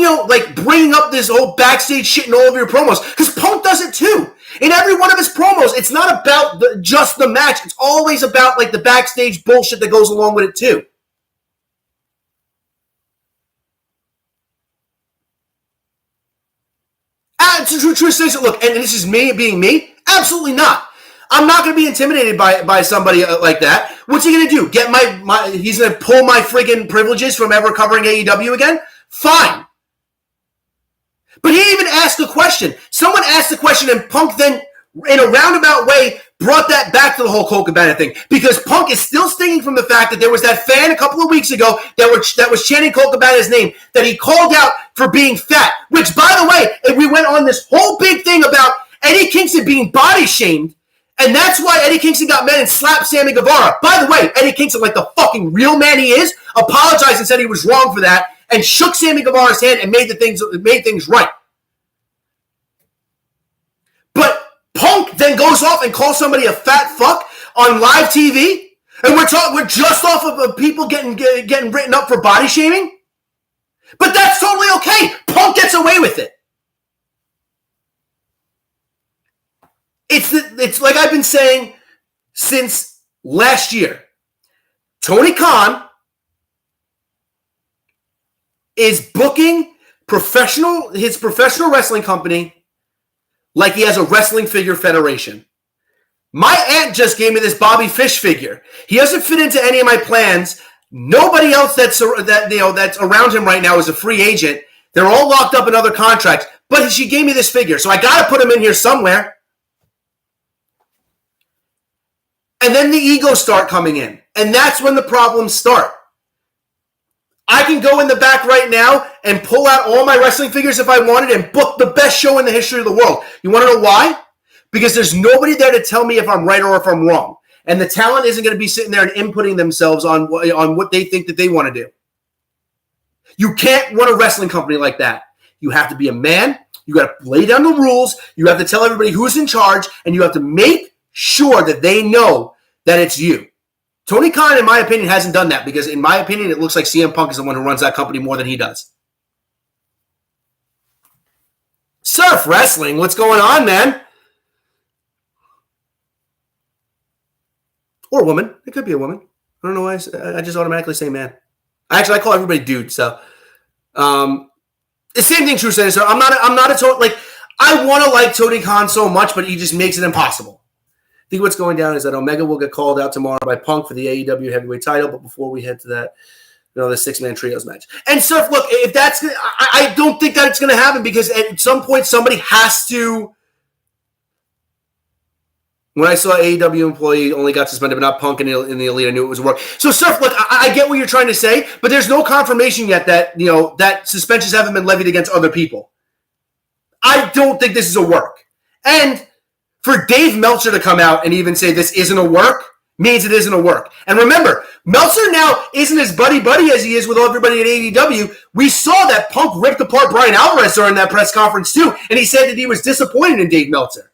bringing up this whole backstage shit in all of your promos. Because Punk does it too. In every one of his promos, it's not about just the match. It's always about, the backstage bullshit that goes along with it too. Look, and this is me being me? Absolutely not. I'm not going to be intimidated by somebody like that. What's he going to do? Get he's going to pull my friggin' privileges from ever covering AEW again? Fine. But he even asked a question. Someone asked the question, and Punk then, in a roundabout way, brought that back to the whole Colt Cabana thing. Because Punk is still stinging from the fact that there was that fan a couple of weeks ago that was chanting Colt Cabana's name, that he called out for being fat. Which, by the way, we went on this whole big thing about Eddie Kingston being body shamed. And that's why Eddie Kingston got mad and slapped Sammy Guevara. By the way, Eddie Kingston, like the fucking real man he is, apologized and said he was wrong for that and shook Sammy Guevara's hand and made things right. But Punk then goes off and calls somebody a fat fuck on live TV, and we're just off of people getting written up for body shaming. But that's totally okay. Punk gets away with it. It's like I've been saying since last year. Tony Khan is booking his professional wrestling company like he has a wrestling figure federation. My aunt just gave me this Bobby Fish figure. He doesn't fit into any of my plans. Nobody else that's around him right now is a free agent. They're all locked up in other contracts. But she gave me this figure, so I got to put him in here somewhere. And then the egos start coming in. And that's when the problems start. I can go in the back right now and pull out all my wrestling figures if I wanted and book the best show in the history of the world. You want to know why? Because there's nobody there to tell me if I'm right or if I'm wrong. And the talent isn't going to be sitting there and inputting themselves on what they think that they want to do. You can't run a wrestling company like that. You have to be a man. You got to lay down the rules. You have to tell everybody who's in charge, and you have to make sure that they know that it's you. Tony Khan, in my opinion, hasn't done that because, in my opinion, it looks like CM Punk is the one who runs that company more than he does. Surf Wrestling, what's going on, man? Or woman. It could be a woman. I don't know why I just automatically say man. Actually, I call everybody dude, so... the same thing true saying, so I'm not a total, like, I want to like Tony Khan so much, but he just makes it impossible. I think what's going down is that Omega will get called out tomorrow by Punk for the AEW heavyweight title, but before we head to that, the 6-man trios match. And Surf, look, if that's, I don't think that it's going to happen because at some point somebody has to. When I saw AEW employee only got suspended, but not Punk in the Elite, I knew it was work. So, Surf, look, I get what you're trying to say, but there's no confirmation yet that, that suspensions haven't been levied against other people. I don't think this is a work. And for Dave Meltzer to come out and even say this isn't a work means it isn't a work. And remember, Meltzer now isn't as buddy-buddy as he is with everybody at AEW. We saw that Punk ripped apart Brian Alvarez during that press conference, too, and he said that he was disappointed in Dave Meltzer.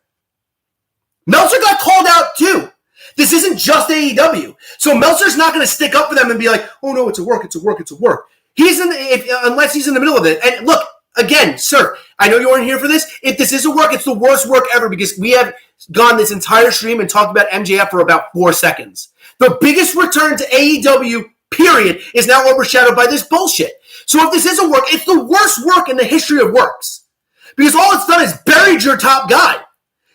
Meltzer got called out too. This isn't just AEW. So Meltzer's not going to stick up for them and be like, oh no, it's a work, it's a work, it's a work. Unless he's in the middle of it. And look, again, sir, I know you weren't here for this. If this is a work, it's the worst work ever because we have gone this entire stream and talked about MJF for about 4 seconds. The biggest return to AEW, period, is now overshadowed by this bullshit. So if this is a work, it's the worst work in the history of works. Because all it's done is buried your top guy.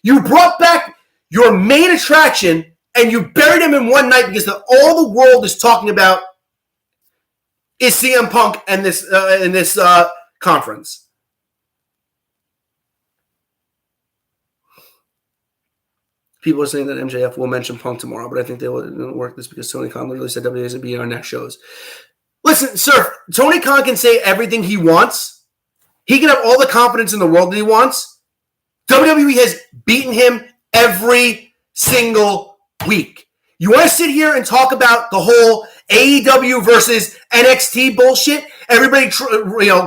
You brought back your main attraction, and you buried him in one night because all the world is talking about is CM Punk and this conference. People are saying that MJF will mention Punk tomorrow, but I think they will work this because Tony Khan literally said WWE isn't being our next shows. Listen, sir, Tony Khan can say everything he wants. He can have all the confidence in the world that he wants. WWE has beaten him every single week. You want to sit here and talk about the whole AEW versus NXT bullshit? Everybody,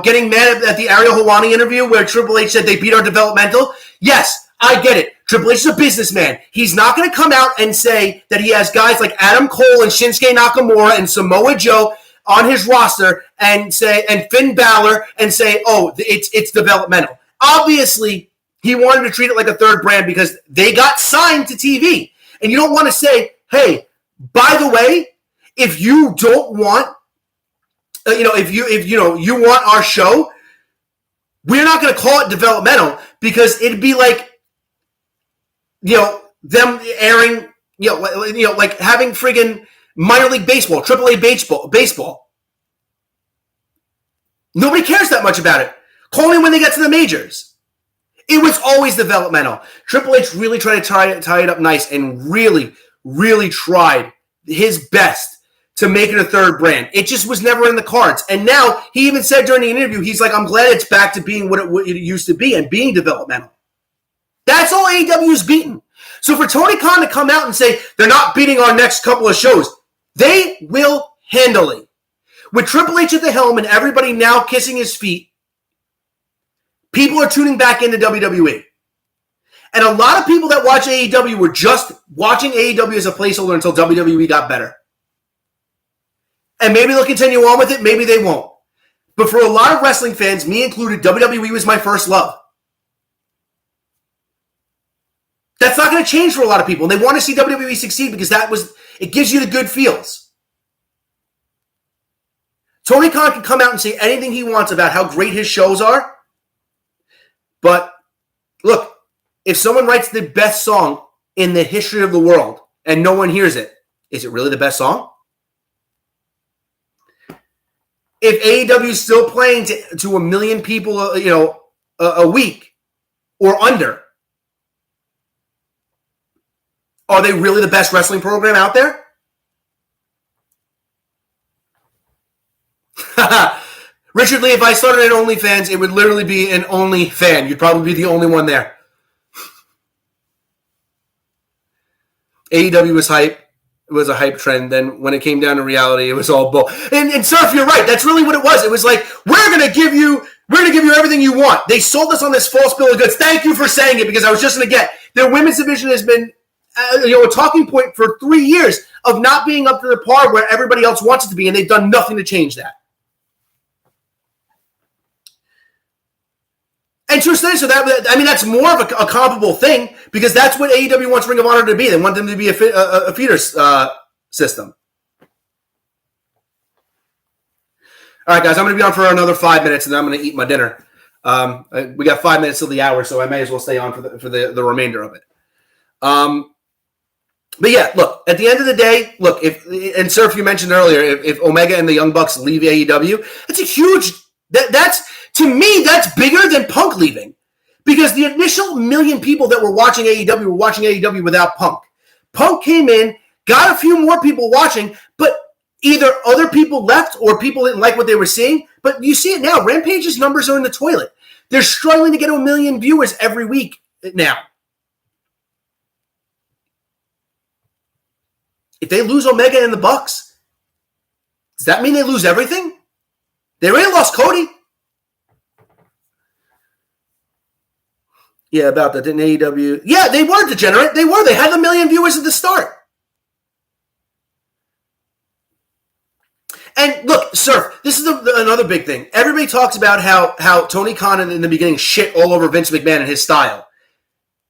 getting mad at the Ariel Helwani interview where Triple H said they beat our developmental. Yes, I get it. Triple H is a businessman. He's not going to come out and say that he has guys like Adam Cole and Shinsuke Nakamura and Samoa Joe on his roster and Finn Balor and say, oh, it's developmental. Obviously, he wanted to treat it like a third brand because they got signed to TV. And you don't want to say, hey, by the way, if you don't want, if you want our show, we're not going to call it developmental because it'd be like, them airing, like having friggin' minor league baseball, AAA baseball. Nobody cares that much about it. Call me when they get to the majors. It was always developmental. Triple H really tried to tie it up nice and really, really tried his best to make it a third brand. It just was never in the cards. And now, he even said during the interview, he's like, I'm glad it's back to being what it used to be and being developmental. That's all AEW's beaten. So for Tony Khan to come out and say they're not beating our next couple of shows, they will handle it. With Triple H at the helm and everybody now kissing his feet, people are tuning back into WWE. And a lot of people that watch AEW were just watching AEW as a placeholder until WWE got better. And maybe they'll continue on with it, maybe they won't. But for a lot of wrestling fans, me included, WWE was my first love. That's not going to change for a lot of people. And they want to see WWE succeed because it gives you the good feels. Tony Khan can come out and say anything he wants about how great his shows are. But look, if someone writes the best song in the history of the world and no one hears it, is it really the best song? If AEW is still playing to 1 million people, a week or under, are they really the best wrestling program out there? Richard Lee, if I started an OnlyFans, it would literally be an only fan. You'd probably be the only one there. AEW was hype. It was a hype trend. Then when it came down to reality, it was all bull. And Surf, you're right. That's really what it was. It was like, we're going to give you We're going to give you everything you want. They sold us on this false bill of goods. Thank you for saying it, because I was just going to get their women's division has been a talking point for 3 years of not being up to the par where everybody else wants it to be, and they've done nothing to change that. And to extent, so that's more of a comparable thing, because that's what AEW wants Ring of Honor to be. They want them to be a feeder system. All right, guys, I'm going to be on for another 5 minutes, and then I'm going to eat my dinner. We got 5 minutes till the hour, so I may as well stay on for the remainder of it. But yeah, look, at the end of the day, look, and Surf, you mentioned earlier, if Omega and the Young Bucks leave AEW, it's a huge, to me, that's bigger than Punk leaving. Because the initial million people that were watching AEW without Punk. Punk came in, got a few more people watching, but either other people left or people didn't like what they were seeing. But you see it now. Rampage's numbers are in the toilet. They're struggling to get 1 million viewers every week now. If they lose Omega and the Bucks, does that mean they lose everything? They already lost Cody. Yeah, about that. Didn't AEW? Yeah, they were degenerate. They were. They had 1 million viewers at the start. And look, Surf, this is another big thing. Everybody talks about how Tony Khan in the beginning shit all over Vince McMahon and his style.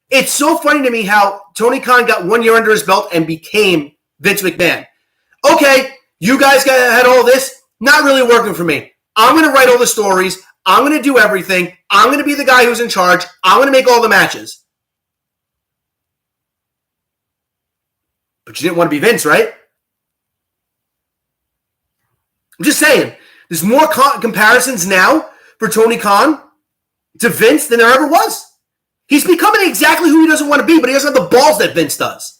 It's so funny to me how Tony Khan got 1 year under his belt and became Vince McMahon. Okay, you guys had all this. Not really working for me. I'm going to write all the stories. I'm going to do everything. I'm going to be the guy who's in charge. I'm going to make all the matches. But you didn't want to be Vince, right? I'm just saying. There's more comparisons now for Tony Khan to Vince than there ever was. He's becoming exactly who he doesn't want to be, but he doesn't have the balls that Vince does.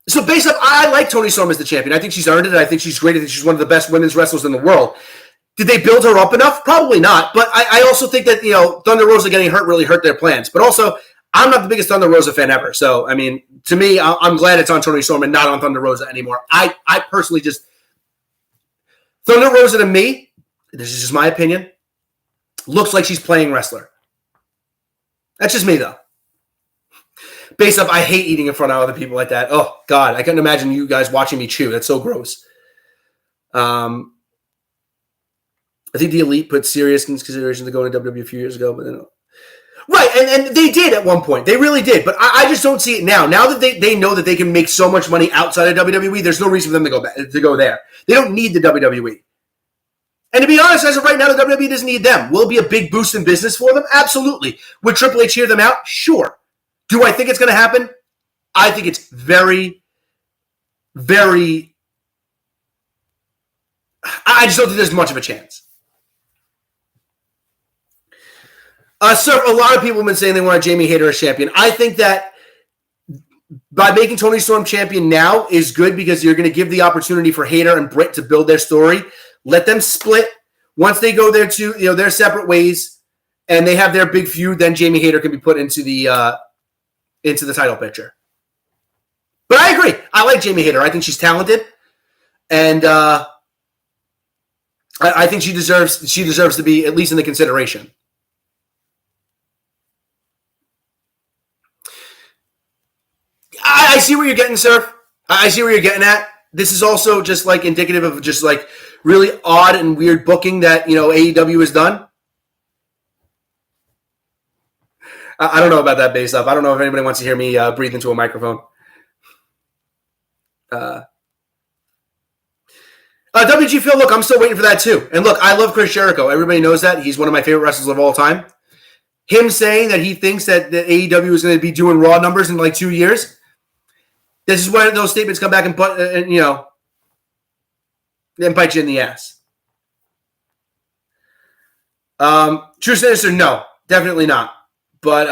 So based off, I like Toni Storm as the champion. I think she's earned it. I think she's great. I think she's one of the best women's wrestlers in the world. Did they build her up enough? Probably not. But I also think that, Thunder Rosa getting hurt really hurt their plans. But also, I'm not the biggest Thunder Rosa fan ever. So, I mean, to me, I'm glad it's on Toni Storm and not on Thunder Rosa anymore. I personally just... Thunder Rosa to me, this is just my opinion, looks like she's playing wrestler. That's just me, though. Based off, I hate eating in front of other people like that. Oh, God, I couldn't imagine you guys watching me chew. That's so gross. I think the Elite put serious consideration to going to WWE a few years ago, but then... Right, and they did at one point. They really did, but I just don't see it now. Now that they know that they can make so much money outside of WWE, there's no reason for them to go there. They don't need the WWE. And to be honest, as of right now, the WWE doesn't need them. Will it be a big boost in business for them? Absolutely. Would Triple H hear them out? Sure. Do I think it's going to happen? I think it's very, very... I just don't think there's much of a chance. So a lot of people have been saying they want Jamie Hayter as champion. I think that by making Toni Storm champion now is good because you're going to give the opportunity for Hayter and Britt to build their story. Let them split. Once they go there to their separate ways and they have their big feud, then Jamie Hayter can be put into the title picture. But I agree. I like Jamie Hayter. I think she's talented, and I think she deserves to be at least in the consideration. I see where you're getting, sir. I see where you're getting at. This is also just like indicative of just like really odd and weird booking that AEW has done. I don't know about that based off. I don't know if anybody wants to hear me breathe into a microphone. WG Phil, look, I'm still waiting for that too. And look, I love Chris Jericho. Everybody knows that. He's one of my favorite wrestlers of all time. Him saying that he thinks that the AEW is going to be doing Raw numbers in like 2 years. This is when those statements come back and bite you in the ass. True Sinister, no, definitely not. But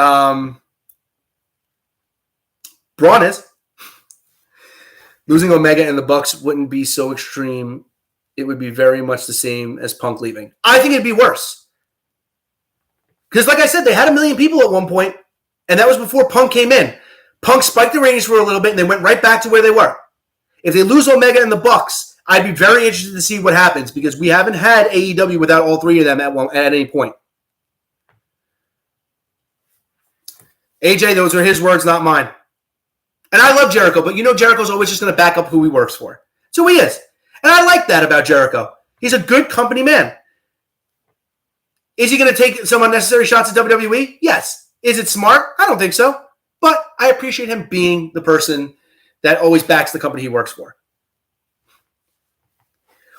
Braun is. Losing Omega and the Bucks wouldn't be so extreme. It would be very much the same as Punk leaving. I think it'd be worse. Because like I said, they had 1 million people at one point, and that was before Punk came in. Punk spiked the ratings for a little bit, and they went right back to where they were. If they lose Omega and the Bucks, I'd be very interested to see what happens because we haven't had AEW without all three of them at any point. AJ, those are his words, not mine. And I love Jericho, but Jericho's always just going to back up who he works for. So he is. And I like that about Jericho. He's a good company man. Is he going to take some unnecessary shots at WWE? Yes. Is it smart? I don't think so. But I appreciate him being the person that always backs the company he works for.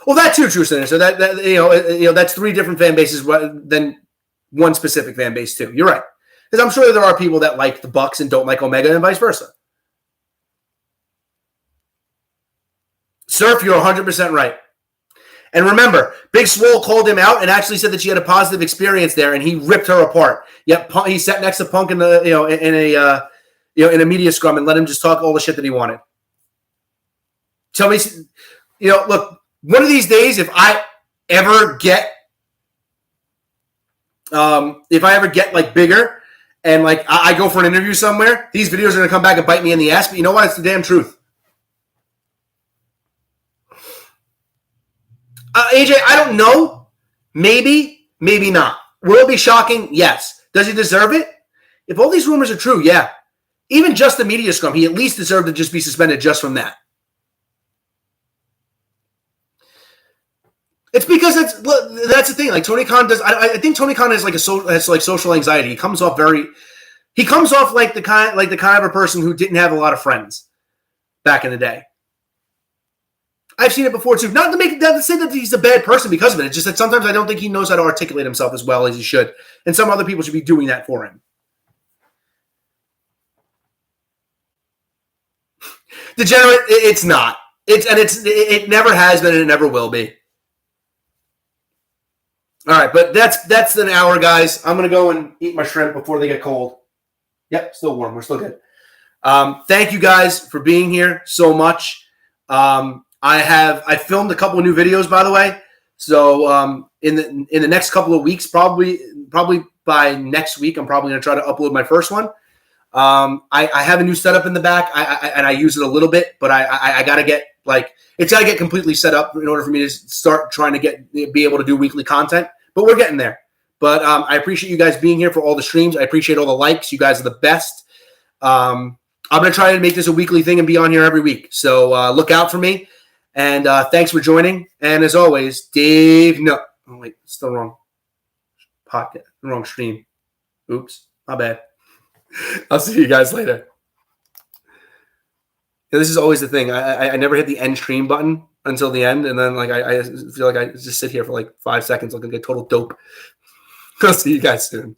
Well, that too, True Sinner. So that's three different fan bases than one specific fan base too. You're right, because I'm sure there are people that like the Bucks and don't like Omega, and vice versa. Surf, you're 100% right. And remember, Big Swole called him out and actually said that she had a positive experience there, and he ripped her apart. Yet he sat next to Punk in in a media scrum and let him just talk all the shit that he wanted. Tell me, look. One of these days, if I ever get like bigger and like I go for an interview somewhere, these videos are going to come back and bite me in the ass. But you know what? It's the damn truth. AJ, I don't know. Maybe, maybe not. Will it be shocking? Yes. Does he deserve it? If all these rumors are true, yeah. Even just the media scrum, he at least deserved to just be suspended just from that. It's because that's the thing. Like Tony Khan does. I think Tony Khan has social anxiety. He comes off like the kind of a person who didn't have a lot of friends back in the day. I've seen it before too. Not to say that he's a bad person because of it. It's just that sometimes I don't think he knows how to articulate himself as well as he should, and some other people should be doing that for him. Degenerate, it's not. It never has been and it never will be. All right, but that's an hour, guys. I'm going to go and eat my shrimp before they get cold. Yep, still warm. We're still good. Thank you guys for being here so much. I filmed a couple of new videos, by the way. So in the next couple of weeks, probably by next week, I'm probably going to try to upload my first one. I have a new setup in the back, and I use it a little bit, but I got to get it's got to get completely set up in order for me to start trying to be able to do weekly content. But we're getting there. But I appreciate you guys being here for all the streams. I appreciate all the likes. You guys are the best. I'm going to try to make this a weekly thing and be on here every week. So look out for me. And thanks for joining. And as always, Dave. No. Oh, wait. It's the wrong podcast. The wrong stream. Oops. My bad. I'll see you guys later. Yeah, this is always the thing. I never hit the end stream button until the end, and then I feel like I just sit here for 5 seconds looking like a total dope. I'll see you guys soon.